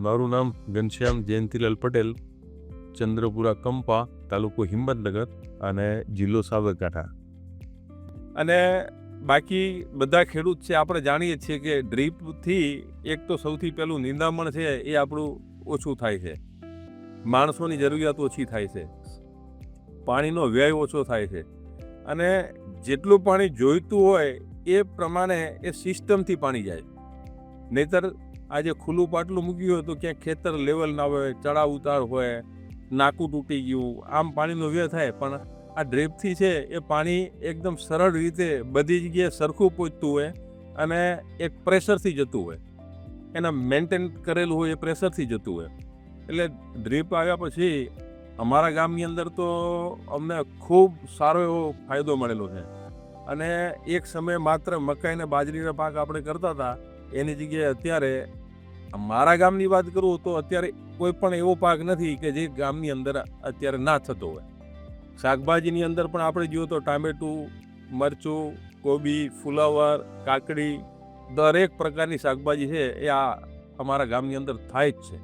મારું નામ ઘનશ્યામ જયંતિલાલ પટેલ, ચંદ્રપુરા કંપા, તાલુકો હિંમતનગર અને જિલ્લો સાબરકાંઠા. અને બાકી બધા ખેડૂત છે આપણે જાણીએ છીએ કે ડ્રીપથી એક તો સૌથી પહેલું નિંદામણ છે એ આપણું ઓછું થાય છે, માણસોની જરૂરિયાત ઓછી થાય છે, પાણીનો વ્યય ઓછો થાય છે અને જેટલું પાણી જોઈતું હોય એ પ્રમાણે એ સિસ્ટમથી પાણી જાય. નહીંતર આજે ખુલ્લું પાટલું મૂક્યું હોય તો ક્યાંક ખેતર લેવલ ના હોય, ચડાવ ઉતાર હોય, નાકું તૂટી ગયું, આમ પાણીનો વ્યય થાય. પણ આ ડ્રીપથી છે એ પાણી એકદમ સરળ રીતે બધી જગ્યાએ સરખું પહોંચતું હોય અને એક પ્રેશરથી જતું હોય, એના મેન્ટેન કરેલું હોય એ પ્રેશરથી જતું હોય. એટલે ડ્રીપ આવ્યા પછી અમારા ગામની અંદર તો અમને ખૂબ સારો એવો ફાયદો મળેલો છે. અને એક સમયે માત્ર મકાઈ અને બાજરીના પાક આપણે કરતા હતા, એની જગ્યાએ અત્યારે મારા ગામની વાત કરું તો અત્યારે કોઈ પણ એવો પાક નથી કે જે ગામની અંદર અત્યારે ના થતો હોય. શાકભાજીની અંદર પણ આપણે જોઈએ તો ટામેટું, મરચું, કોબી, ફુલાવર, કાકડી, દરેક પ્રકારની શાકભાજી છે એ આ અમારા ગામની અંદર થાય જ છે.